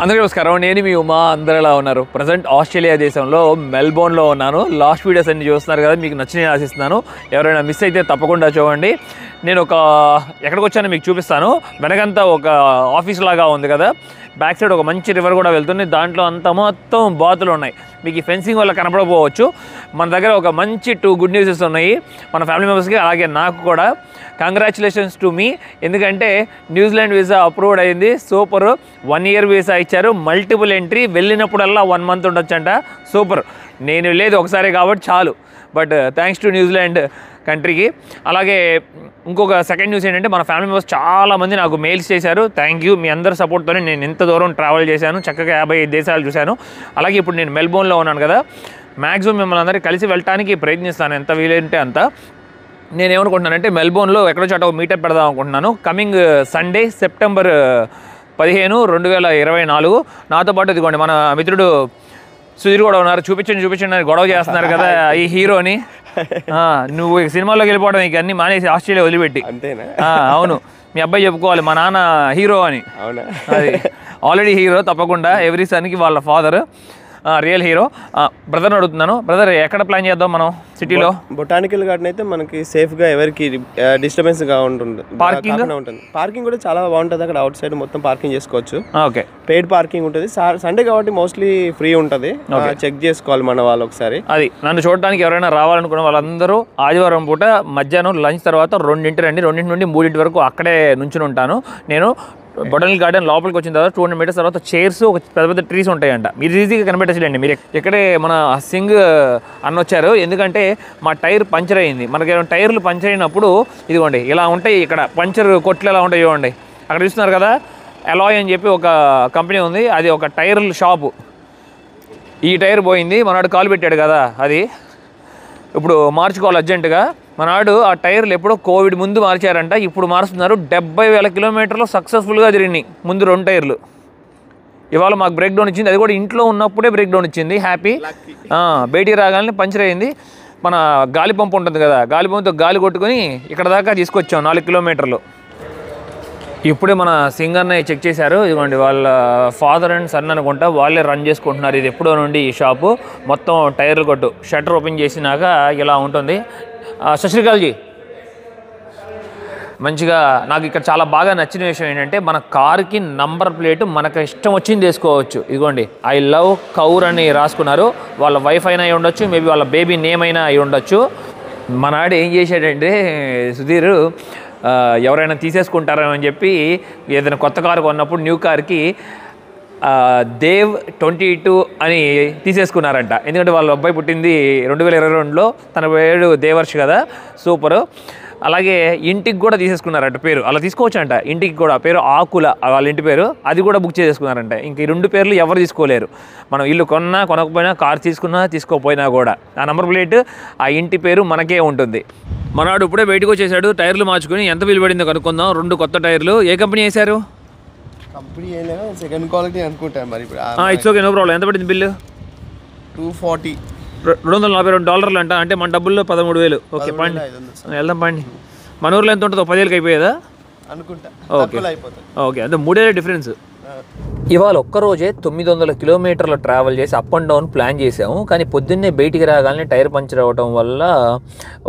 అందరికీ నమస్కారం. నేను మీ ఉమా. అందరూ ఎలా ఉన్నారు? ప్రజెంట్ ఆస్ట్రేలియా దేశంలో మెల్బోర్న్లో ఉన్నాను. లాస్ట్ వీడియోస్ అన్ని చూస్తున్నారు కదా, మీకు నచ్చినవి ఆశిస్తున్నాను. ఎవరైనా మిస్ అయితే తప్పకుండా చూడండి. నేను ఎక్కడికి వచ్చానో మీకు చూపిస్తాను. వెనకంతా ఒక ఆఫీస్ లాగా ఉంది కదా, బ్యాక్ సైడ్ ఒక మంచి రివర్ కూడా వెళ్తుంది. దాంట్లో అంతా మొత్తం బాతులు ఉన్నాయి. మీకు ఈ ఫెన్సింగ్ వల్ల కనపడకపోవచ్చు. మన దగ్గర ఒక మంచి 2 గుడ్ న్యూసెస్ ఉన్నాయి మన ఫ్యామిలీ మెంబర్స్కి, అలాగే నాకు కూడా. కంగ్రాచులేషన్స్ టు మీ, ఎందుకంటే న్యూజిలాండ్ వీసా అప్రూవ్డ్ అయింది. సూపర్. 1 year వీసా ఇచ్చారు, మల్టిపుల్ ఎంట్రీ, వెళ్ళినప్పుడల్లా 1 month ఉండొచ్చంట. సూపర్. నేను లేదు ఒకసారి కాబట్టి చాలు. బట్ థ్యాంక్స్ టు న్యూజిలాండ్ కంట్రీకి. అలాగే ఇంకొక సెకండ్ న్యూస్ ఏంటంటే, మన ఫ్యామిలీ మెంబర్స్ చాలామంది నాకు మెయిల్స్ చేశారు. Thank you. మీ అందరి సపోర్ట్తోనే నేను ఇంత దూరం ట్రావెల్ చేశాను, చక్కగా 55 దేశాలు చూశాను. అలాగే ఇప్పుడు నేను మెల్బోర్న్లో ఉన్నాను కదా, మ్యాక్సిమం మిమ్మల్ని అందరికీ కలిసి వెళ్ళటానికి ప్రయత్నిస్తాను, ఎంత వీలైతే అంత. నేనేమనుకుంటున్నానంటే, మెల్బోర్న్లో ఎక్కడో చోట మీటప్ పెడదాం అనుకుంటున్నాను. Coming Sunday September 15, 2024. నాతో పాటు ఇదిగోండి మన మిత్రుడు సుధీర్ కూడా ఉన్నారు. చూపించండి అని గొడవ చేస్తున్నారు కదా ఈ హీరోని. నువ్వు సినిమాలోకి వెళ్ళిపోవడం ఇక అన్ని మానేసి ఆస్ట్రేలియా వదిలిపెట్టి. అంతేనా? అవును. మీ అబ్బాయి చెప్పుకోవాలి మా నాన్న హీరో అని. అవునా? అది ఆల్రెడీ హీరో, తప్పకుండా ఎవ్రీ సన్కి వాళ్ళ ఫాదర్ రియల్ హీరో. బ్రదర్ని అడుగుతున్నాను, బ్రదర్ ఎక్కడ ప్లాన్ చేద్దాం మనం సిటీలో? బొటానికల్ గార్డెన్ అయితే మనకి సేఫ్గా, ఎవరికి డిస్టర్బెన్స్గా ఉంటుంది. పార్కింగ్ కూడా చాలా బాగుంటుంది అక్కడ. అవుట్ సైడ్ మొత్తం పార్కింగ్ చేసుకోవచ్చు. ఓకే. పెయిడ్ పార్కింగ్ ఉంటుంది. సండే కాబట్టి మోస్ట్లీ ఫ్రీ ఉంటుంది. చెక్ చేసుకోవాలి మన వాళ్ళు ఒకసారి. అది నన్ను చూడడానికి ఎవరైనా రావాలనుకున్న వాళ్ళందరూ ఆదివారం పూట మధ్యాహ్నం లంచ్ తర్వాత 2 రండి. 2 నుండి 3 వరకు అక్కడే నుంచుని ఉంటాను నేను. బొటానికల్ గార్డెన్ లోపలికి వచ్చిన తర్వాత 200 meters తర్వాత చైర్స్, ఒక పెద్ద పెద్ద ట్రీస్ ఉంటాయంట. మీరు ఈజీగా కనిపెట్టేసేయండి. మీరు ఇక్కడే మన సింగ్ అన్నొచ్చారు, ఎందుకంటే మా టైర్ పంచర్ అయింది. మనకి టైర్లు పంచర్ అయినప్పుడు ఇదిగోండి ఇలా ఉంటాయి. ఇక్కడ పంచర్ కొట్లు ఎలా ఉంటాయి చూడండి, అక్కడ చూస్తున్నారు కదా. అలాయ్ అని చెప్పి ఒక కంపెనీ ఉంది, అది ఒక టైర్ల షాపు. ఈ టైర్ పోయింది, మనవాడు కాలు పెట్టాడు కదా, అది ఇప్పుడు మార్చుకోవాలి అర్జెంటుగా. మనవాడు ఆ టైర్లు ఎప్పుడో కోవిడ్ ముందు మార్చారంట, ఇప్పుడు మారుస్తున్నారు. 70,000 kilometers సక్సెస్ఫుల్గా తిరిగినాయి ముందు 2 టైర్లు. ఇవాళ మాకు బ్రేక్ డౌన్ ఇచ్చింది, అది కూడా ఇంట్లో ఉన్నప్పుడే బ్రేక్ డౌన్ ఇచ్చింది. హ్యాపీ. బయటికి రాగానే పంచర్ అయింది. మన గాలి పంపు ఉంటుంది కదా, గాలి పంపుతో గాలి కొట్టుకొని ఇక్కడ దాకా తీసుకొచ్చాం 4 kilometers. ఇప్పుడే మన సింగ్ అన్నయ్య చెక్ చేశారు. ఇదిగోండి వాళ్ళ ఫాదర్ అండ్ సన్ అనుకుంటా, వాళ్ళే రన్ చేసుకుంటున్నారు. ఇది ఎప్పుడో నుండి ఈ షాపు మొత్తం టైర్లు కొట్టు. షట్టర్ ఓపెన్ చేసినాక ఇలా ఉంటుంది. సశ్రీకాల్జీ, మంచిగా నాకు ఇక్కడ చాలా బాగా నచ్చిన విషయం ఏంటంటే, మన కార్కి నంబర్ ప్లేట్ మనకు ఇష్టం వచ్చింది వేసుకోవచ్చు. ఇదిగోండి ఐ లవ్ కౌర్ అని రాసుకున్నారు. వాళ్ళ వైఫ్ అయినా అయి ఉండొచ్చు, మేబీ వాళ్ళ బేబీ నేమ్ అయినా అయి ఉండొచ్చు. మనాడు ఏం చేశాడంటే సుధీర్, ఎవరైనా తీసేసుకుంటారని చెప్పి ఏదైనా కొత్త కారు కొన్నప్పుడు న్యూ కార్కి దేవ్ 22 అని తీసేసుకున్నారంట. ఎందుకంటే వాళ్ళ అబ్బాయి పుట్టింది 2022లో, తన పేరు దేవర్ష్ కదా. సూపరు. అలాగే ఇంటికి కూడా తీసేసుకున్నారంట పేరు. అలా తీసుకోవచ్చంట ఇంటికి కూడా పేరు, ఆకుల వాళ్ళ ఇంటి పేరు, అది కూడా బుక్ చేసేసుకున్నారంట. ఇంక ఈ 2 పేర్లు ఎవరు తీసుకోలేరు. మనం ఇల్లు కొన్నా కొనకపోయినా, కార్ తీసుకున్నా తీసుకోకపోయినా కూడా ఆ నెంబర్ ప్లేట్, ఆ ఇంటి పేరు మనకే ఉంటుంది. మనవాడు ఇప్పుడే బయటకు వచ్చేసాడు. టైర్లు మార్చుకుని ఎంత బిల్ పడిందో కనుక్కుందాం. 2 కొత్త టైర్లు. ఏ కంపెనీ వేశారు? కంపెనీ సెకండ్ క్వాలిటీ అనుకుంటాను మరి. It's okay, no problem. ఎంత పడింది బిల్లు? $240. $242 అంట. అంటే మన డబ్బుల్లో 13,000. ఓకే పండి, వెళ్దాం పండి. మన ఊర్లో ఎంత ఉంటుందో 10,000కి అయిపోయేదా అనుకుంటా. ఓకే ఓకే, అంటే 3 డిఫరెన్స్. ఇవాళ ఒక్కరోజే 900 kilometers ట్రావెల్ చేసి అప్ అండ్ డౌన్ ప్లాన్ చేసాము. కానీ పొద్దున్నే బయటికి రాగానే టైర్ పంచర్ అవ్వటం వల్ల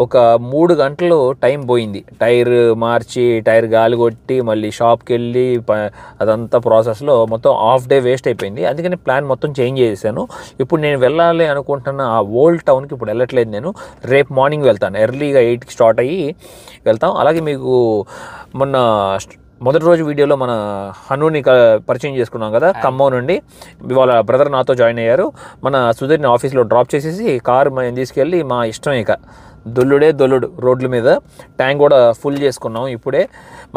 ఒక 3 గంటలు టైం పోయింది. టైర్ మార్చి, టైర్ గాలి కొట్టి, మళ్ళీ షాప్కి వెళ్ళి అదంతా ప్రాసెస్లో మొత్తం హాఫ్ డే వేస్ట్ అయిపోయింది. అందుకని ప్లాన్ మొత్తం చేంజ్ చేశాను. ఇప్పుడు నేను వెళ్ళాలి అనుకుంటున్న ఆ ఓల్డ్ టౌన్కి ఇప్పుడు వెళ్ళట్లేదు నేను. రేపు మార్నింగ్ వెళ్తాను. ఎర్లీగా 8కి స్టార్ట్ అయ్యి వెళ్తాం. అలాగే మీకు మొన్న మొదటి రోజు వీడియోలో మన హనుని పరిచయం చేసుకున్నాం కదా, ఖమ్మం నుండి. వాళ్ళ బ్రదర్ నాతో జాయిన్ అయ్యారు. మన సుధీర్ని ఆఫీస్లో డ్రాప్ చేసేసి కారు మేము తీసుకెళ్ళి మా ఇష్టం ఇక దొల్లుడు రోడ్ల మీద. ట్యాంక్ కూడా ఫుల్ చేసుకున్నాం ఇప్పుడే.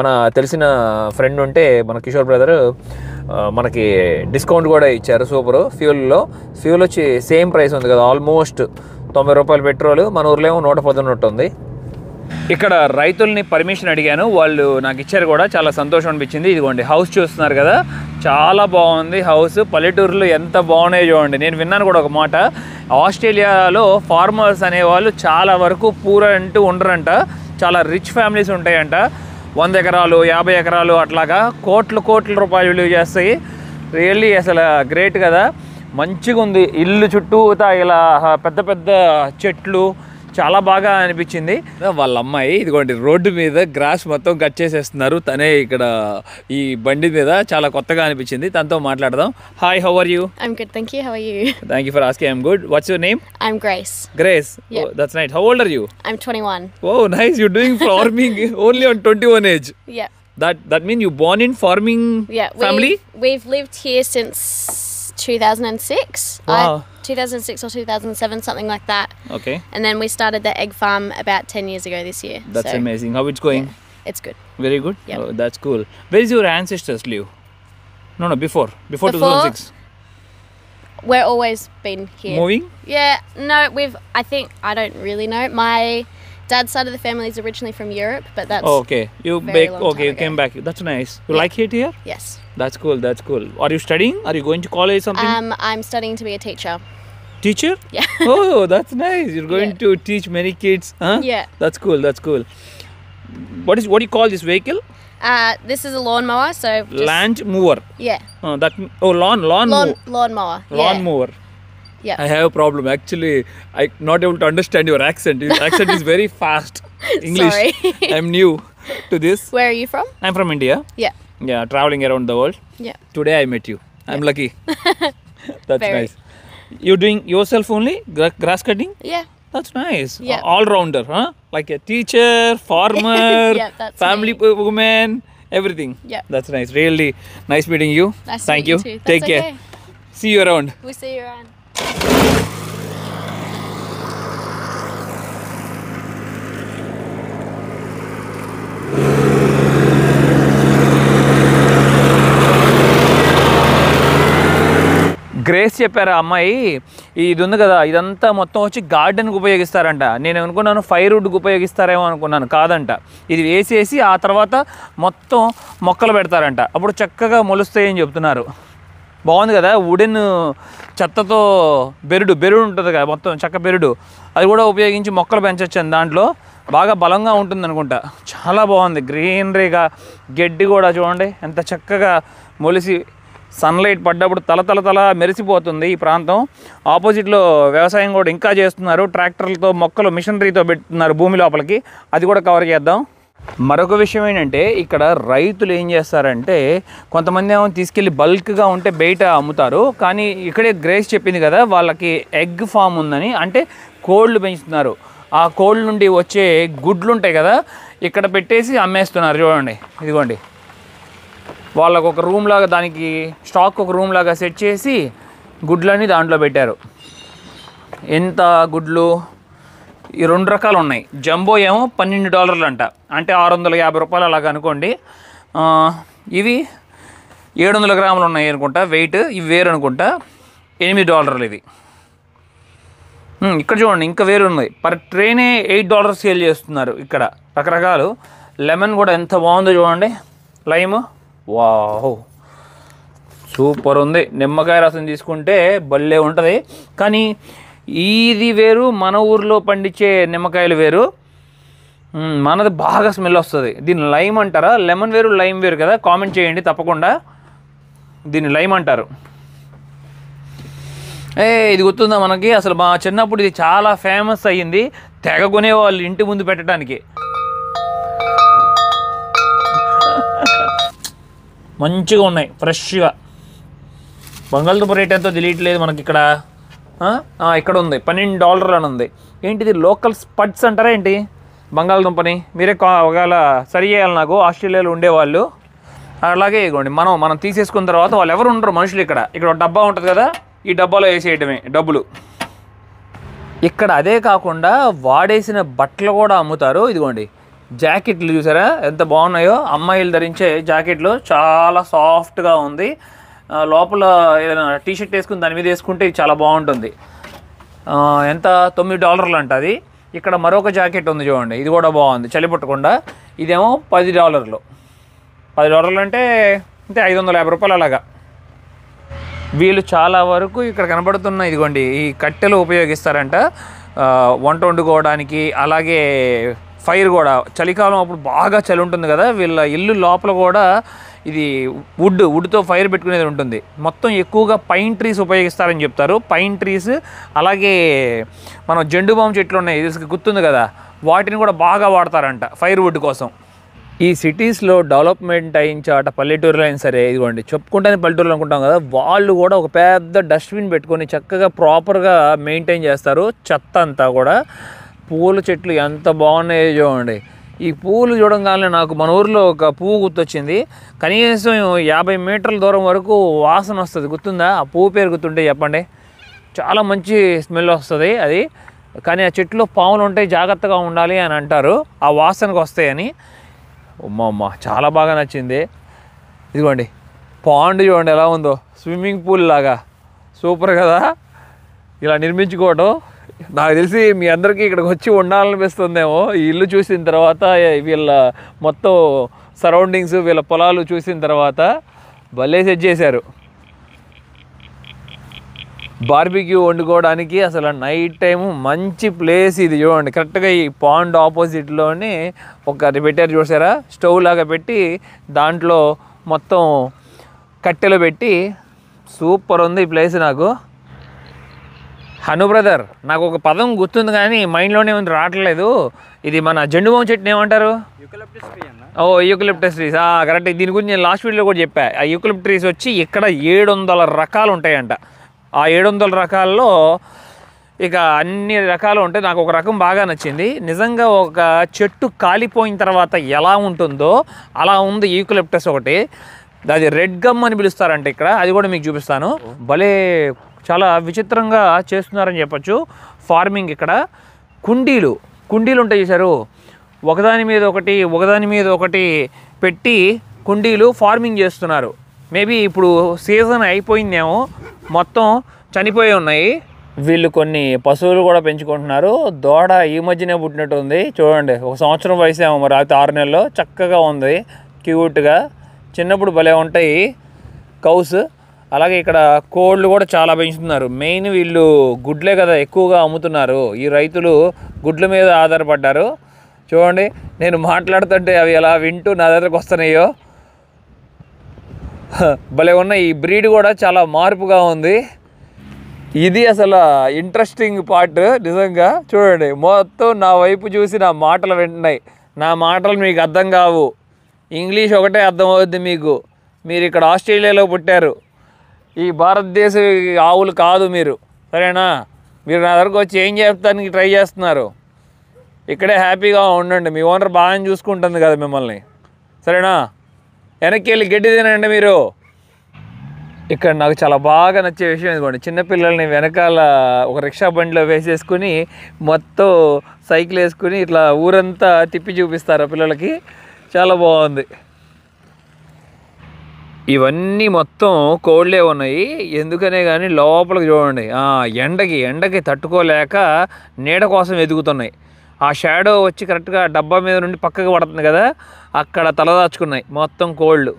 మన తెలిసిన ఫ్రెండ్ ఉంటే మన కిషోర్ బ్రదర్ మనకి డిస్కౌంట్ కూడా ఇచ్చారు. సూపరు. ఫ్యూల్ వచ్చి సేమ్ ప్రైస్ ఉంది కదా, ఆల్మోస్ట్ $90 పెట్రోల్. మన ఊర్లో ఏమో 119 ఉంది. ఇక్కడ రైతుల్ని పర్మిషన్ అడిగాను, వాళ్ళు నాకు ఇచ్చారు కూడా. చాలా సంతోషం అనిపించింది. ఇదిగోండి హౌస్ చూస్తున్నారు కదా, చాలా బాగుంది హౌస్. పల్లెటూరులో ఎంత బాగున్నాయో చూడండి. నేను విన్నాను కూడా ఒక మాట, ఆస్ట్రేలియాలో ఫార్మర్స్ అనేవాళ్ళు చాలా వరకు పూర్ అంటూ ఉండరంట. చాలా రిచ్ ఫ్యామిలీస్ ఉంటాయంట. 100 ఎకరాలు 50 ఎకరాలు అట్లాగా కోట్ల రూపాయలు విలువ చేస్తాయి. రియల్లీ అసలు గ్రేట్ కదా, మంచిగా ఉంది ఇల్లు చుట్టూతా ఇలా పెద్ద పెద్ద చెట్లు, చాలా బాగా అనిపించింది. వాళ్ళ అమ్మాయి ఇదిగోండి రోడ్డు మీద గ్రాస్ మొత్తం కట్ చేసేస్తున్నారు, తనే ఇక్కడ ఈ బండి మీద, చాలా కొత్తగా అనిపించింది. తనతో మాట్లాడదాం. Hi, how are you? I'm good, thank you. How are you? Thank you for asking. I'm good. What's your name? I'm Grace. Grace. Yeah. Oh, that's nice. How old are you? I'm 21. Oh, nice. You're doing farming only on 21 age. Yeah. That means you born in farming Yeah. family? We've lived here since 2006. Wow. 2006 or 2007, something like that. Okay. And then we started the egg farm about 10 years ago this year. That's so, amazing. How it's going? yeah, it's good. Very good. Yep. Oh, that's cool. Where is your ancestors live? No, before Before- 2006. We're always been here. Moving? Yeah. No, I don't really know. My dad's side of the family is originally from Europe, but that's Oh, okay. You very long okay, you time came ago. back. That's nice. You Yeah. like it here? yes. That's cool. That's cool. Are you studying? Are you going to college something? I'm studying to be a teacher. Teacher? Yeah. Oh, that's nice. You're going Yeah. to teach many kids, huh? Yeah. That's cool. That's cool. What do you call this vehicle? This is a lawnmower, so just, Land mower. yeah, Lawn lawnmower. lawn mower. Yeah. I have a problem actually. I not able to understand your accent. Your accent is very fast. English. Sorry. I'm new to this. Where are you from? I'm from India. Yeah. Yeah, traveling around the world. Yeah. Today I met you. I'm lucky. That's Very. nice. You're doing yourself only grass cutting? Yeah. That's nice. Yeah. All rounder, huh? Like a teacher, farmer, Yeah, that's family me. woman, everything. Yeah. That's nice. Really nice meeting you. Nice to Thank meet you. you too. Take That's care. okay. See you around. We'll see you around. Grace చెప్పారు ఆ అమ్మాయి, ఇది ఉంది కదా ఇదంతా మొత్తం వచ్చి గార్డెన్కి ఉపయోగిస్తారంట. నేను అనుకున్నాను ఫైర్ వుడ్కి ఉపయోగిస్తారేమో అనుకున్నాను, కాదంట. ఇది వేసేసి ఆ తర్వాత మొత్తం మొక్కలు పెడతారంట, అప్పుడు చక్కగా మొలుస్తాయని చెప్తున్నారు. బాగుంది కదా, వుడెన్ చెత్తతో బెరుడు ఉంటుంది కదా, మొత్తం చెక్క బెరుడు, అది కూడా ఉపయోగించి మొక్కలు పెంచొచ్చు. దాంట్లో బాగా బలంగా ఉంటుంది అనుకుంటా. చాలా బాగుంది, గ్రీనరీగా, గడ్డి కూడా చూడండి ఎంత చక్కగా మొలిసి సన్లైట్ పడ్డప్పుడు తల మెరిసిపోతుంది ఈ ప్రాంతం. ఆపోజిట్లో వ్యవసాయం కూడా ఇంకా చేస్తున్నారు, ట్రాక్టర్లతో మొక్కలు మిషనరీతో పెడుతున్నారు భూమి లోపలికి, అది కూడా కవర్ చేద్దాం. మరొక విషయం ఏంటంటే ఇక్కడ రైతులు ఏం చేస్తారంటే కొంతమంది ఏమో తీసుకెళ్ళి బల్క్గా ఉంటే బయట అమ్ముతారు, కానీ ఇక్కడే గ్రేస్ చెప్పింది కదా వాళ్ళకి ఎగ్ ఫామ్ ఉందని, అంటే కోళ్ళు పెంచుతున్నారు. ఆ కోళ్ళ నుండి వచ్చే గుడ్లు ఉంటాయి కదా ఇక్కడ పెట్టేసి అమ్మేస్తున్నారు. చూడండి ఇదిగోండి, వాళ్ళకు ఒక రూమ్ లాగా, దానికి స్టాక్ ఒక రూమ్ లాగా సెట్ చేసి గుడ్లన్నీ దాంట్లో పెట్టారు. ఎంత గుడ్లు, ఈ 2 రకాలు ఉన్నాయి. జంబో ఏమో $12 అంట, అంటే 650 రూపాయలు అలాగ అనుకోండి. ఇవి 700 గ్రాములు ఉన్నాయి అనుకుంటా వెయిట్, ఇవి వేరు అనుకుంటా, $8 ఇవి. ఇక్కడ చూడండి ఇంకా వేరు ఉన్నాయి, పర్ ట్రేనే $8 సేల్ చేస్తున్నారు ఇక్కడ. రకరకాలు లెమన్ కూడా ఎంత బాగుందో చూడండి, లైమ్, వావ్ సూపర్ ఉంది. నిమ్మకాయ రసం తీసుకుంటే భలే ఉంటుంది, కానీ ఇది వేరు, మన ఊర్లో పండించే నిమ్మకాయలు వేరు, మనది బాగా స్మెల్ వస్తుంది. దీన్ని లైమ్ అంటారా, లెమన్ వేరు లైమ్ వేరు కదా, కామెంట్ చేయండి తప్పకుండా. దీన్ని లైమ్ అంటారు. ఇది గుర్తుందా మనకి, అసలు మా చిన్నప్పుడు ఇది చాలా ఫేమస్ అయ్యింది, తెగ కొనేవాళ్ళు ఇంటి ముందు పెట్టడానికి. మంచిగా ఉన్నాయి ఫ్రెష్గా. బంగాళదుంప రేట్ ఎంతో తెలియట్లేదు మనకి ఇక్కడ. ఇక్కడ ఉంది $12 అని ఉంది. ఏంటిది లోకల్ స్పడ్స్ అంటారా ఏంటి బంగాళదుంపని? మీరే ఒకవేళ సరి చేయాలి నాకు, ఆస్ట్రేలియాలో ఉండేవాళ్ళు. అలాగే ఇగోండి మనం తీసేసుకున్న తర్వాత వాళ్ళు ఎవరు ఉండరు మనుషులు. ఇక్కడ ఒక డబ్బా ఉంటుంది కదా, ఈ డబ్బాలో వేసేయటమే డబ్బులు. ఇక్కడ అదే కాకుండా వాడేసిన బట్టలు కూడా అమ్ముతారు. ఇదిగోండి జాకెట్లు చూసారా ఎంత బాగున్నాయో, అమ్మాయిలు ధరించే జాకెట్లు, చాలా సాఫ్ట్గా ఉంది. లోపల ఏదైనా టీషర్ట్ వేసుకుని దాని మీద వేసుకుంటే చాలా బాగుంటుంది. ఎంత $9 అంట అది. ఇక్కడ మరొక జాకెట్ ఉంది చూడండి, ఇది కూడా బాగుంది, చలి పుట్టకుండా. ఇదేమో $10. $10 అంటే 550 రూపాయలు అలాగా. వీళ్ళు చాలా వరకు ఇక్కడ కనబడుతున్న ఇదిగోండి ఈ కట్టెలు ఉపయోగిస్తారంట వంట వండుకోవడానికి. అలాగే ఫైర్ కూడా, చలికాలం అప్పుడు బాగా చలి ఉంటుంది కదా, వీళ్ళ ఇల్లు లోపల కూడా ఇది వుడ్తో ఫైర్ పెట్టుకునేది ఉంటుంది. మొత్తం ఎక్కువగా పైన్ ట్రీస్ ఉపయోగిస్తారని చెప్తారు. పైన్ ట్రీస్ అలాగే మనం జెండు బామ్ చెట్లు ఉన్నాయి, ఇది గుర్తుంది కదా, వాటిని కూడా బాగా వాడతారంట ఫైర్ వుడ్ కోసం. ఈ సిటీస్లో డెవలప్మెంట్ అయిన చాట పల్లెటూరులో అయినా సరే, ఇదిగోండి చెప్పుకుంటానే పల్లెటూరులో అనుకుంటాం కదా, వాళ్ళు కూడా ఒక పెద్ద డస్ట్బిన్ పెట్టుకొని చక్కగా ప్రాపర్గా మెయింటైన్ చేస్తారు చెత్త అంతా కూడా. పూల చెట్లు ఎంత బాగున్నాయో చూడండి. ఈ పూలు చూడంగానే నాకు మన ఊరిలో ఒక పువ్వు గుర్తొచ్చింది. కనీసం 50 మీటర్ల దూరం వరకు వాసన వస్తుంది, గుర్తుందా? ఆ పువ్వు పేరు గుర్తుంటే చెప్పండి. చాలా మంచి స్మెల్ వస్తుంది అది. కానీ ఆ చెట్లో పాములు ఉంటాయి, జాగ్రత్తగా ఉండాలి అని అంటారు, ఆ వాసనకు వస్తాయని. అమ్మ చాలా బాగా నచ్చింది. ఇదిగోండి పాండ్ చూడండి ఎలా ఉందో, స్విమ్మింగ్ పూల్ లాగా సూపర్ కదా. ఇలా నిర్మించుకోవడం నాకు తెలిసి మీ అందరికీ ఇక్కడికి వచ్చి ఉండాలనిపిస్తుందేమో. ఈ ఇల్లు చూసిన తర్వాత, వీళ్ళ మొత్తం సరౌండింగ్స్, వీళ్ళ పొలాలు చూసిన తర్వాత భలే సెట్ చేశారు. బార్బిక్యూ వండుకోవడానికి అసలు నైట్ టైము మంచి ప్లేస్ ఇది. చూడండి కరెక్ట్గా ఈ పాండ్ ఆపోజిట్లోనే ఒకటి పెట్టారు చూసారా, స్టవ్ లాగా పెట్టి దాంట్లో మొత్తం కట్టెలు పెట్టి సూపర్ ఉంది ఈ ప్లేస్. నాకు హను బ్రదర్, నాకు ఒక పదం గుర్తుంది కానీ మైండ్లోనే ఉంది, రావట్లేదు. ఇది మన జెండు బామ్ చెట్టుని ఏమంటారు? Eucalyptus trees. కరెక్ట్. దీని గురించి నేను లాస్ట్ వీడియోలో కూడా చెప్పా. ఆ యూకలిప్టస్ ట్రీస్ వచ్చి ఇక్కడ 700 రకాలు ఉంటాయంట. ఆ 700 రకాల్లో ఇక అన్ని రకాలు ఉంటాయి. నాకు ఒక రకం బాగా నచ్చింది. నిజంగా ఒక చెట్టు కాలిపోయిన తర్వాత ఎలా ఉంటుందో అలా ఉంది యూకలిప్టస్ ఒకటి. అది రెడ్ గమ్ అని పిలుస్తారంట ఇక్కడ, అది కూడా మీకు చూపిస్తాను. భలే చాలా విచిత్రంగా చేస్తున్నారని చెప్పచ్చు ఫార్మింగ్. ఇక్కడ కుండీలు ఉంటాయి చూసారు, ఒకదాని మీద ఒకటి పెట్టి కుండీలు ఫార్మింగ్ చేస్తున్నారు. మేబీ ఇప్పుడు సీజన్ అయిపోయిందేమో, మొత్తం చనిపోయి ఉన్నాయి. వీళ్ళు కొన్ని పశువులు కూడా పెంచుకుంటున్నారు. దూడ ఈ మధ్యనే పుట్టినట్టు ఉంది చూడండి, 1 సంవత్సరం వయసేమో మరి, అయితే 6 నెలల్లో. చక్కగా ఉంది, క్యూట్గా. చిన్నప్పుడు భలే ఉంటాయి కౌస్. అలాగే ఇక్కడ కోళ్ళు కూడా చాలా పెంచుతున్నారు. మెయిన్ వీళ్ళు గుడ్లే కదా ఎక్కువగా అమ్ముతున్నారు. ఈ రైతులు గుడ్ల మీద ఆధారపడ్డారు. చూడండి నేను మాట్లాడుతుంటే అవి ఎలా వింటూ నా దగ్గరకు వస్తున్నాయో, భలే ఉన్నాయి. ఈ బ్రీడ్ కూడా చాలా మార్పుగా ఉంది. ఇది అసలు ఇంట్రెస్టింగ్ పార్ట్ నిజంగా. చూడండి మొత్తం నా వైపు చూసి నా మాటలు వింటున్నాయి. నా మాటలు మీకు అర్థం కావు, ఇంగ్లీష్ ఒకటే అర్థమవుద్ది మీకు. మీరు ఇక్కడ ఆస్ట్రేలియాలో పుట్టారు, ఈ భారతదేశ ఆవులు కాదు మీరు, సరేనా? మీరు నా దగ్గరకు వచ్చి ఏం చెప్తానికి ట్రై చేస్తున్నారు? ఇక్కడే హ్యాపీగా ఉండండి, మీ ఓనర్ బాగా చూసుకుంటుంది కదా మిమ్మల్ని, సరేనా? వెనక్కి వెళ్ళి గడ్డి తినండి మీరు. ఇక్కడ నాకు చాలా బాగా నచ్చే విషయం ఇదిగోండి, చిన్నపిల్లల్ని వెనకాల ఒక రిక్షా బండిలో వేసేసుకుని మొత్తం సైకిల్ వేసుకుని ఇట్లా ఊరంతా తిప్పి చూపిస్తారు పిల్లలకి. చాలా బాగుంది. ఇవన్నీ మొత్తం కోళ్ళే ఉన్నాయి. ఎందుకనే కానీ లోపలికి చూడండి, ఎండకి తట్టుకోలేక నీడ కోసం ఎదుగుతున్నాయి. ఆ షాడో వచ్చి కరెక్ట్గా డబ్బా మీద నుండి పక్కకు పడుతుంది కదా, అక్కడ తలదాచుకున్నాయి మొత్తం కోళ్ళు.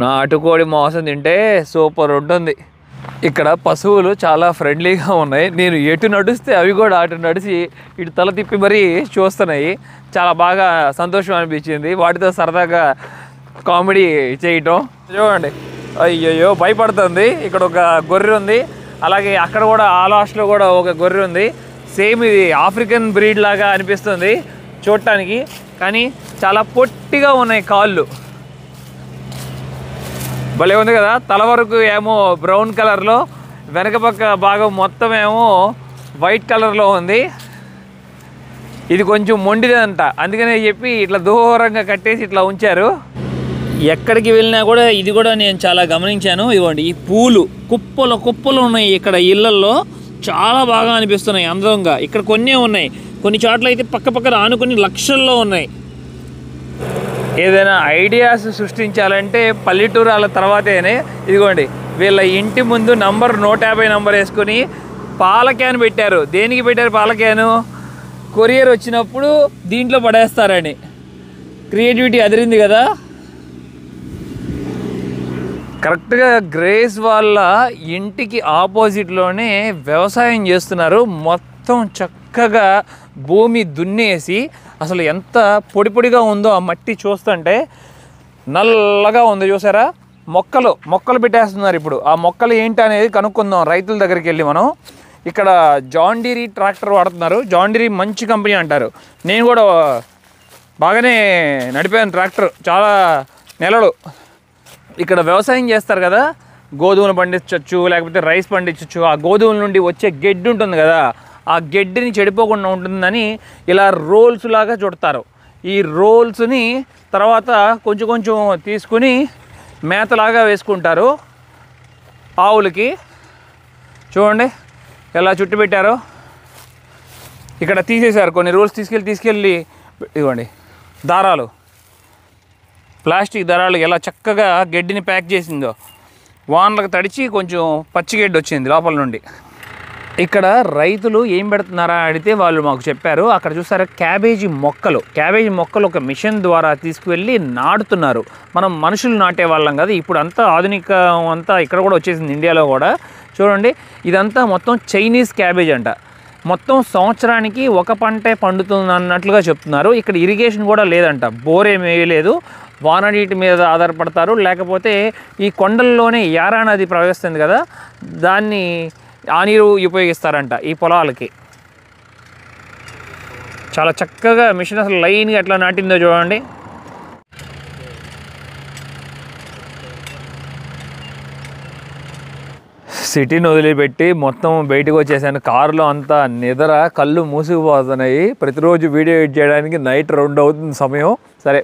నాటుకోడి మాంసం తింటే సూపర్ ఉంటుంది. ఇక్కడ పశువులు చాలా ఫ్రెండ్లీగా ఉన్నాయి. నేను ఎటు నడుస్తే అవి కూడా అటు నడిచి ఇటు తల తిప్పి మరీ చూస్తున్నాయి. చాలా బాగా సంతోషం అనిపించింది వాటితో సరదాగా కామెడీ చేయటం. చూడండి, అయ్యయ్యో భయపడుతుంది. ఇక్కడ ఒక గొర్రె ఉంది, అలాగే అక్కడ కూడా ఆ లాస్ట్లో కూడా ఒక గొర్రె ఉంది. సేమ్ ఇది ఆఫ్రికన్ బ్రీడ్ లాగా అనిపిస్తుంది చూడటానికి, కానీ చాలా పొట్టిగా ఉన్నాయి కాళ్ళు. భలే ఉంది కదా. తల వరకు ఏమో బ్రౌన్ కలర్లో, వెనక పక్క భాగం మొత్తం ఏమో వైట్ కలర్లో ఉంది. ఇది కొంచెం మొండిదంట, అందుకనే చెప్పి ఇట్లా దూరంగా కట్టేసి ఇట్లా ఉంచారు. ఎక్కడికి వెళ్ళినా కూడా ఇది కూడా నేను చాలా గమనించాను. ఇదిగోండి ఈ పూలు కుప్పలు ఉన్నాయి ఇక్కడ ఇళ్ళల్లో, చాలా బాగా అనిపిస్తున్నాయి అందంగా. ఇక్కడ కొన్నే ఉన్నాయి, కొన్ని చోట్ల అయితే పక్కన ఆనుకొని లక్షల్లో ఉన్నాయి. ఏదైనా ఐడియాస్ సృష్టించాలంటే పల్లెటూరాల తర్వాతేనే. ఇదిగోండి వీళ్ళ ఇంటి ముందు 150 నంబర్ వేసుకొని పాల క్యాన్ పెట్టారు. దేనికి పెట్టారు పాల క్యాను? కొరియర్ వచ్చినప్పుడు దీంట్లో పడేస్తారని. క్రియేటివిటీ అదిరింది కదా. కరెక్ట్గా గ్రేస్ వాళ్ళ ఇంటికి ఆపోజిట్లోనే వ్యవసాయం చేస్తున్నారు. మొత్తం చక్కగా భూమి దున్నేసి, అసలు ఎంత పొడిగా ఉందో ఆ మట్టి చూస్తుంటే నల్లగా ఉంది చూసారా. మొక్కలు పెట్టేస్తున్నారు. ఇప్పుడు ఆ మొక్కలు ఏంటి అనేది కనుక్కుందాం రైతుల దగ్గరికి వెళ్ళి మనం. ఇక్కడ జాన్ డీరీ ట్రాక్టర్ వాడుతున్నారు. జాన్ డీరీ మంచి కంపెనీ అంటారు. నేను కూడా బాగానే నడిపాను ట్రాక్టర్ చాలా నెలలు. ఇక్కడ వ్యవసాయం చేస్తారు కదా, గోధుమలు పండించవచ్చు, లేకపోతే రైస్ పండించవచ్చు. ఆ గోధుమల నుండి వచ్చే గడ్డి ఉంటుంది కదా, ఆ గడ్డిని చెడిపోకుండా ఉంటుందని ఇలా రోల్స్ లాగా చుడతారు. ఈ రోల్స్ని తర్వాత కొంచెం కొంచెం తీసుకుని మేతలాగా వేసుకుంటారు ఆవులకి. చూడండి ఎలా చుట్టు పెట్టారో. ఇక్కడ తీసేశారు కొన్ని రోల్స్ తీసుకెళ్ళి ఇదిగోండి దారాలు, ప్లాస్టిక్ దారాలు ఎలా చక్కగా గడ్డిని ప్యాక్ చేసిందో. వానలకు తడిచి కొంచెం పచ్చిగడ్డి వచ్చింది లోపల నుండి. ఇక్కడ రైతులు ఏం పెడుతున్నారా అడిగితే వాళ్ళు మాకు చెప్పారు. అక్కడ చూసారా క్యాబేజీ మొక్కలు ఒక మిషన్ ద్వారా తీసుకువెళ్ళి నాటుతున్నారు. మనం మనుషులు నాటే వాళ్ళం కదా, ఇప్పుడు అంతా ఆధునికం అంతా ఇక్కడ కూడా వచ్చేసింది ఇండియాలో కూడా. చూడండి ఇదంతా మొత్తం చైనీస్ క్యాబేజ్ అంట. మొత్తం సంవత్సరానికి ఒక పంటే పండుతుంది అన్నట్లుగా చెప్తున్నారు. ఇక్కడ ఇరిగేషన్ కూడా లేదంట, బోర్ ఏమీ వేయలేదు, వాన నీటి మీద ఆధారపడతారు. లేకపోతే ఈ కొండల్లోనే యారా నది ప్రవహిస్తుంది కదా, దాన్ని ఆ నీరు ఉపయోగిస్తారంట ఈ పొలాలకి. చాలా చక్కగా మిషన్ అసలు లైన్గా ఎట్లా నాటిందో చూడండి. సిటీని వదిలిపెట్టి మొత్తం బయటకు వచ్చేసాను. కారులో అంతా నిద్ర, కళ్ళు మూసుకుపోతున్నాయి. ప్రతిరోజు వీడియో ఎడిట్ చేయడానికి నైట్ 2 అవుతుంది సమయం. సరే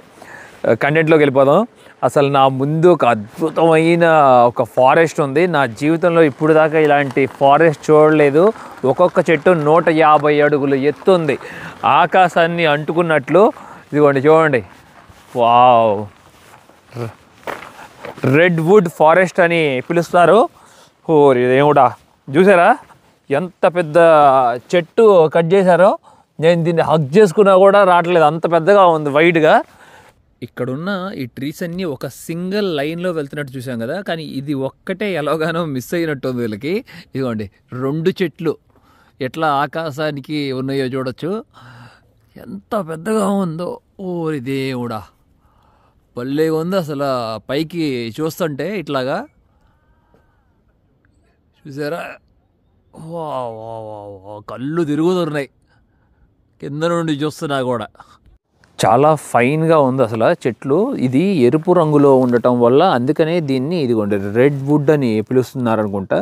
కంటెంట్లోకి వెళ్ళిపోదాం. అసలు నా ముందు ఒక అద్భుతమైన ఒక ఫారెస్ట్ ఉంది. నా జీవితంలో ఇప్పుడు దాకా ఇలాంటి ఫారెస్ట్ చూడలేదు. ఒక్కొక్క చెట్టు 150 అడుగులు ఎత్తు ఉంది, ఆకాశాన్ని అంటుకున్నట్లు. ఇదిగోండి చూడండి, వావ్, రెడ్ వుడ్ ఫారెస్ట్ అని పిలుస్తారు. ఓరి దేవుడా, చూసారా ఎంత పెద్ద చెట్టు కట్ చేశారో. నేను దీన్ని హగ్ చేసుకున్నా కూడా రావట్లేదు, అంత పెద్దగా ఉంది వైడ్గా. ఇక్కడున్న ఈ ట్రీస్ అన్నీ ఒక సింగిల్ లైన్లో వెళ్తున్నట్టు చూసాం కదా, కానీ ఇది ఒక్కటే ఎలాగానో మిస్ అయినట్టు ఉంది వీళ్ళకి. ఇదిగోండి 2 చెట్లు ఎట్లా ఆకాశానికి ఉన్నాయో చూడొచ్చు, ఎంత పెద్దగా ఉందో. ఓరి దేవుడా, భలేగా ఉంది అసలు. పైకి చూస్తుంటే ఇట్లాగా చూసారా, వా కళ్ళు తిరుగుతున్నాయి కింద నుండి చూస్తున్నా కూడా. చాలా ఫైన్గా ఉంది అసలు చెట్లు. ఇది ఎరుపు రంగులో ఉండటం వల్ల అందుకనే దీన్ని ఇదిగోండి రెడ్ వుడ్ అని పిలుస్తున్నారు అనుకుంటా.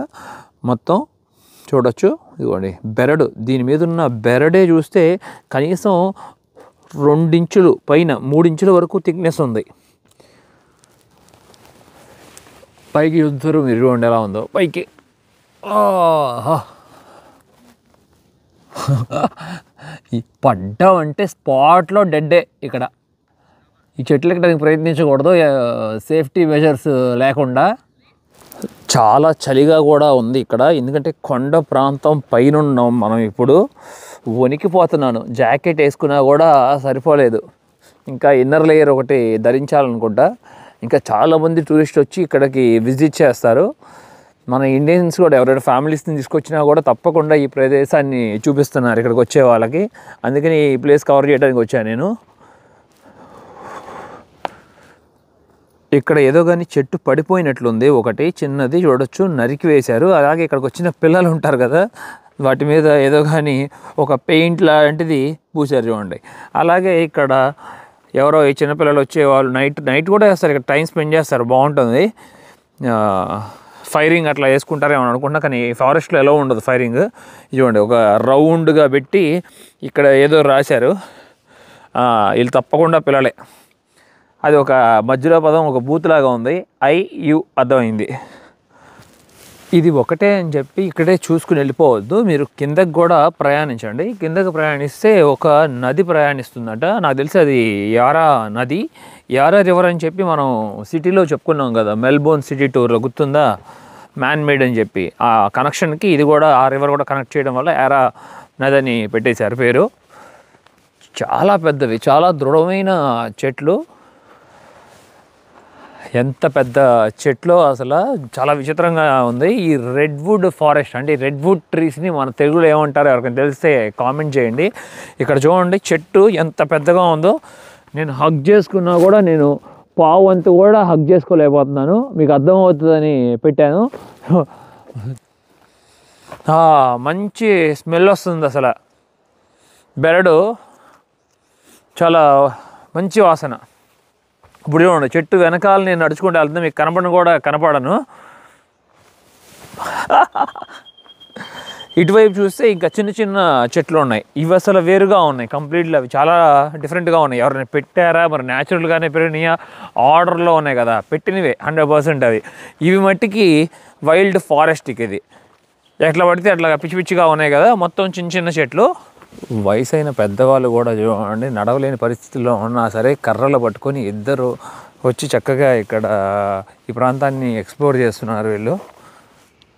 మొత్తం చూడొచ్చు, ఇదిగోండి బెరడు, దీని మీద ఉన్న బెరడే చూస్తే కనీసం 2 ఇంచులు పైన 3 ఇంచుల వరకు థిక్నెస్ ఉంది. పైకి చూస్తారు మీరు, చూడండి ఎలా ఉందో పైకి. పడ్డామంటే స్పాట్లో డెడ్డే. ఇక్కడ ఈ చెట్లు ఎక్కడానికి ప్రయత్నించకూడదు సేఫ్టీ మెజర్స్ లేకుండా. చాలా చలిగా కూడా ఉంది ఇక్కడ, ఎందుకంటే కొండ ప్రాంతం పైన ఉన్నాం మనం. ఇప్పుడు వణికిపోతున్నాను, జాకెట్ వేసుకున్నా కూడా సరిపోలేదు, ఇంకా ఇన్నర్ లేయర్ ఒకటి ధరించాలనుకుంటా. ఇంకా చాలామంది టూరిస్ట్ వచ్చి ఇక్కడికి విజిట్ చేస్తారు. మన ఇండియన్స్ కూడా ఎవరైనా ఫ్యామిలీస్ని తీసుకొచ్చినా కూడా తప్పకుండా ఈ ప్రదేశాన్ని చూపిస్తున్నారు ఇక్కడికి వచ్చే వాళ్ళకి. అందుకని ఈ ప్లేస్ కవర్ చేయడానికి వచ్చాను నేను. ఇక్కడ ఏదో కానీ చెట్టు పడిపోయినట్లుంది, ఒకటి చిన్నది చూడొచ్చు, నరికి వేశారు. అలాగే ఇక్కడికి వచ్చిన పిల్లలు ఉంటారు కదా, వాటి మీద ఏదో కానీ ఒక పెయింట్ లాంటిది పూసారు చూడండి. అలాగే ఇక్కడ ఎవరో ఈ చిన్నపిల్లలు వచ్చేవాళ్ళు నైట్ కూడా వేస్తారు, ఇక్కడ టైం స్పెండ్ చేస్తారు, బాగుంటుంది. ఫైరింగ్ అట్లా వేసుకుంటారేమో అనుకుంటున్నా, కానీ ఫారెస్ట్లో ఎలా ఉండదు ఫైరింగ్. చూడండి ఒక రౌండ్గా పెట్టి ఇక్కడ ఏదో రాశారు. వీళ్ళు తప్పకుండా పిల్లలే. అది ఒక మధ్యలో పదం ఒక బూత్లాగా ఉంది, IU అర్థమైంది. ఇది ఒకటే అని చెప్పి ఇక్కడే చూసుకుని వెళ్ళిపోవద్దు, మీరు కిందకి కూడా ప్రయాణించండి. కిందకి ప్రయాణిస్తే ఒక నది ప్రయాణిస్తుందట, నాకు తెలిసి అది యారా నది, యారా రివర్ అని చెప్పి మనం సిటీలో చెప్పుకున్నాం కదా మెల్బోర్న్ సిటీ టూర్లో, గుర్తుందా, మ్యాన్ మేడ్ అని చెప్పి. ఆ కనెక్షన్కి ఇది కూడా, ఆ రివర్ కూడా కనెక్ట్ చేయడం వల్ల యారా నది అని పెట్టేశారు పేరు. చాలా పెద్దవి, చాలా దృఢమైన చెట్లు. ఎంత పెద్ద చెట్లో అసలు చాలా విచిత్రంగా ఉంది. ఈ రెడ్ వుడ్ ఫారెస్ట్ అంటే రెడ్ వుడ్ ట్రీస్ని మన తెలుగులో ఏమంటారో ఎవరికైనా తెలిస్తే కామెంట్ చేయండి. ఇక్కడ చూడండి చెట్టు ఎంత పెద్దగా ఉందో. నేను హగ్ చేసుకున్నా కూడా నేను పావు అంత కూడా హగ్ చేసుకోలేకపోతున్నాను, మీకు అర్థమవుతుందని పెట్టాను. మంచి స్మెల్ వస్తుంది అసలు, బెరడు చాలా మంచి వాసన. ఇప్పుడు చూడండి, చెట్టు వెనకాల నేను నడుచుకుంటూ వెళ్తున్నా, మీకు కనపడను. ఇటువైపు చూస్తే ఇంకా చిన్న చిన్న చెట్లు ఉన్నాయి, ఇవి అసలు వేరుగా ఉన్నాయి కంప్లీట్లీ, అవి చాలా డిఫరెంట్గా ఉన్నాయి. ఎవరైనా పెట్టారా మరి, న్యాచురల్గానే పెరిగినాయా, ఆర్డర్లో ఉన్నాయి కదా పెట్టినవే 100% అవి. ఇవి మట్టికి వైల్డ్ ఫారెస్ట్కి, ఇది ఎట్లా పడితే అట్లా పిచ్చి పిచ్చిగా ఉన్నాయి కదా, మొత్తం చిన్న చిన్న చెట్లు. వయసైన పెద్దవాళ్ళు కూడా చూడండి, నడవలేని పరిస్థితుల్లో ఉన్నా సరే కర్రలు పట్టుకొని ఇద్దరు వచ్చి చక్కగా ఇక్కడ ఈ ప్రాంతాన్ని ఎక్స్ప్లోర్ చేస్తున్నారు వీళ్ళు.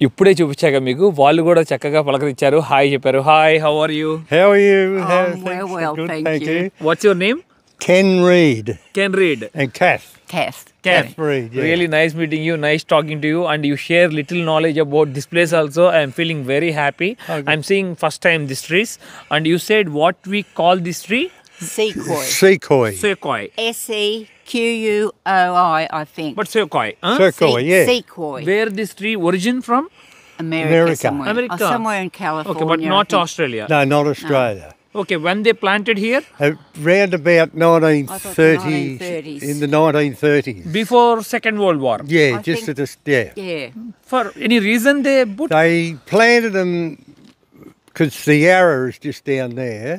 ఇప్పుడే చూపించాక మీకు, వాళ్ళు కూడా చక్కగా పలకరించారు, హాయ్ చెప్పారు. Hi, how are you? Well, thank you. What's your name? Ken Reid. Ken Reid. And Kath. Ken. Reid, yeah. Really nice meeting you, nice talking to you, and you share little knowledge about this place also. I am feeling very happy. Okay. I'm seeing first time this trees, and you said what we call this tree? Sequoia. Sequoia. Sequoia. Sequoi, I think. But sequoia, huh? Sequoia, yeah. Sequoia. Where this tree origin from? America. Somewhere. America. Oh, somewhere in California. Okay, but I not think. Australia. No, not Australia. Okay, when they planted here? Round about 1930s. 1930s. In the 1930s. Before Second World War. Yeah, I just think- at this, yeah. Yeah. For any reason they put? They planted them because the Yarra is just down there,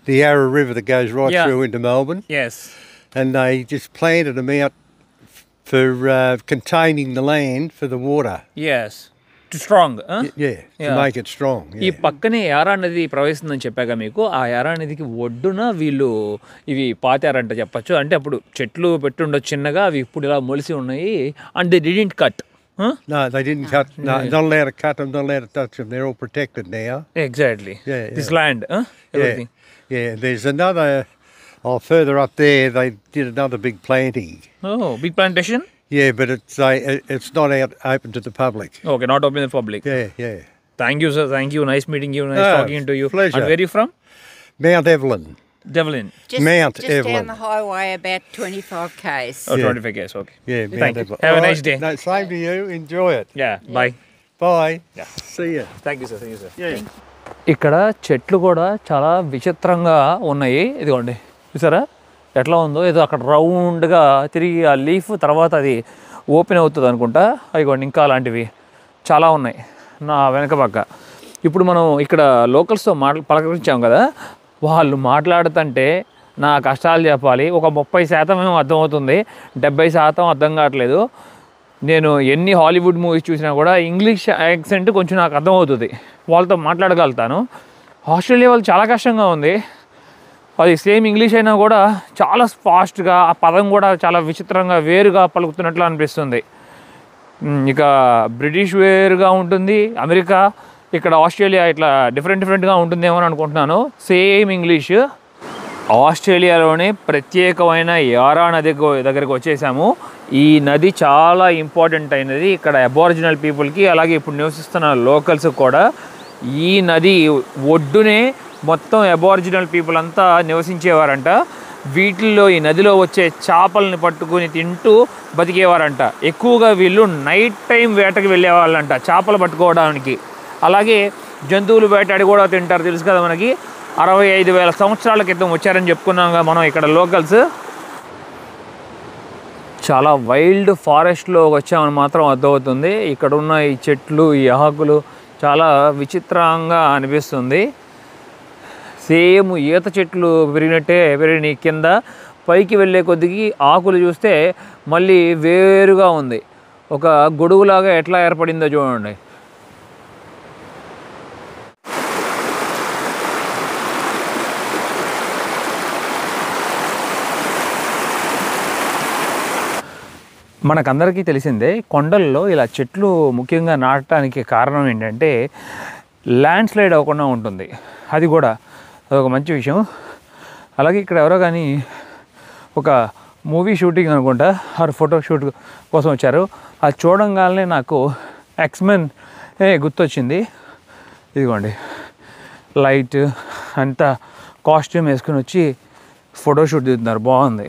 the Yarra River that goes right Yeah. through into Melbourne, Yes. and they just planted them out for containing the land for the water. Yes. Too strong, huh? Yeah, to Yeah. make it strong. ఈ Yeah. పక్కనే యారా నది ప్రవహిస్తుందని చెప్పాక మీకు, ఆ యారా నదికి ఒడ్డున వీళ్ళు ఇవి పాతారంట చెప్పచ్చు. అంటే అప్పుడు చెట్లు పెట్టుండొచ్చు చిన్నగా, అవి ఇప్పుడు ఇలా మొలిసి ఉన్నాయి. And they didn't cut. No, they didn't cut. No, not allowed to cut them. Not allowed to touch them. They're all protected now. Exactly. Yeah, This yeah. land, everything. Yeah. There's another. Further up there, they did another big planting. Oh, big plantation? Yeah, but it's not out open to the public. Okay, not open in the public. Yeah. Thank you, sir. Thank you. Nice meeting you. Nice talking to you. Pleasure. And where are you from? Mount Evelyn. Devlin. Mount just Evelyn. down the highway about 25 k's. Oh, Yeah. 25 years. Okay. Yeah, Mount Thank you. Evelyn. Have a All nice day. No, same to you. Enjoy it. Yeah. Bye. Bye. Yeah. See ya. Thank you, sir. Thank you, sir. Yeah. ఇక్కడ చెట్లు కూడా చాలా విచిత్రంగా ఉన్నాయి. ఇదిగోండి, చూసారా ఎట్లా ఉందో, ఏదో అక్కడ రౌండ్గా తిరిగి ఆ లీఫ్ తర్వాత అది ఓపెన్ అవుతుంది అనుకుంటా. అదిగోండి, ఇంకా అలాంటివి చాలా ఉన్నాయి నా వెనక పక్క. ఇప్పుడు మనం ఇక్కడ లోకల్స్తో పలకరించాం కదా, వాళ్ళు మాట్లాడుతుంటే నా కష్టాలు చెప్పాలి. ఒక 30% ఏమో అర్థమవుతుంది, 70% అర్థం కావట్లేదు. నేను ఎన్ని హాలీవుడ్ మూవీస్ చూసినా కూడా ఇంగ్లీష్ యాక్సెంట్ కొంచెం నాకు అర్థమవుతుంది, వాళ్ళతో మాట్లాడగలుగుతాను. ఆస్ట్రేలియా వాళ్ళు చాలా కష్టంగా ఉంది, అది సేమ్ ఇంగ్లీష్ అయినా కూడా చాలా ఫాస్ట్గా, ఆ పదం కూడా చాలా విచిత్రంగా వేరుగా పలుకుతున్నట్లు అనిపిస్తుంది. ఇక బ్రిటిష్ వేరుగా ఉంటుంది అమెరికా, ఇక్కడ ఆస్ట్రేలియా ఇట్లా డిఫరెంట్గా ఉంటుందేమో అని అనుకుంటున్నాను. Same English. ఆస్ట్రేలియాలోనే ప్రత్యేకమైన యారా నది దగ్గరికి వచ్చేసాము. ఈ నది చాలా ఇంపార్టెంట్ అయినది ఇక్కడ అబారిజినల్ పీపుల్కి, అలాగే ఇప్పుడు నివసిస్తున్న లోకల్స్ కూడా. ఈ నది ఒడ్డునే మొత్తం అబారిజినల్ పీపుల్ అంతా నివసించేవారంట. వీటిల్లో ఈ నదిలో వచ్చే చేపలను పట్టుకుని తింటూ బతికేవారంట. ఎక్కువగా వీళ్ళు నైట్ టైం వేటకి వెళ్ళేవాళ్ళంట చేపలు పట్టుకోవడానికి. అలాగే జంతువులు వేటాడి కూడా తింటారు, తెలుసు కదా మనకి. 65,000 సంవత్సరాల క్రితం వచ్చారని చెప్పుకున్నాం కదా మనం ఇక్కడ లోకల్స్. చాలా వైల్డ్ ఫారెస్ట్లో వచ్చామని మాత్రం అర్థమవుతుంది. ఇక్కడ ఉన్న ఈ చెట్లు, ఈ ఆకులు చాలా విచిత్రంగా అనిపిస్తుంది. సేమ్ ఈత చెట్లు పెరిగినట్టే పెరిగినాయి. కింద పైకి వెళ్ళే కొద్దికి ఆకులు చూస్తే మళ్ళీ వేరుగా ఉంది, ఒక గొడుగులాగా ఎట్లా ఏర్పడిందో చూడండి. మనకందరికీ తెలిసిందే, కొండల్లో ఇలా చెట్లు ముఖ్యంగా నాటడానికి కారణం ఏంటంటే ల్యాండ్ స్లైడ్ అవ్వకుండా ఉంటుంది. అది కూడా అదొక మంచి విషయం. అలాగే ఇక్కడ ఎవరో కానీ ఒక మూవీ షూటింగ్ అనుకుంటా, ఆరు ఫోటో షూట్ కోసం వచ్చారు. అది చూడంగానే నాకు ఎక్స్మెన్ గుర్తొచ్చింది. ఇదిగోండి, లైట్ అంతా కాస్ట్యూమ్ వేసుకుని వచ్చి ఫోటోషూట్ దిగుతున్నారు, బాగుంది.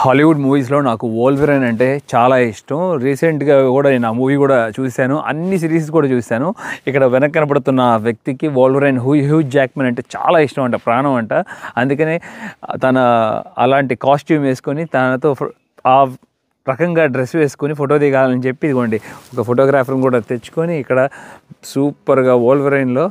హాలీవుడ్ మూవీస్లో నాకు వోల్వరైన్ అంటే చాలా ఇష్టం. రీసెంట్గా కూడా నేను ఆ మూవీ కూడా చూశాను, అన్ని సిరీస్ కూడా చూశాను. ఇక్కడ వెనక కనపడుతున్న వ్యక్తికి వోల్వరైన్ హ్యూ జాక్మన్ అంటే చాలా ఇష్టం అంట, ప్రాణం అంట. అందుకనే తన అలాంటి కాస్ట్యూమ్ వేసుకొని తనతో ఆ రకంగా డ్రెస్ వేసుకొని ఫోటో దిగాలని చెప్పి ఇదిగోండి ఒక ఫోటోగ్రాఫర్ని కూడా తెచ్చుకొని ఇక్కడ సూపర్గా వోల్వరైన్లో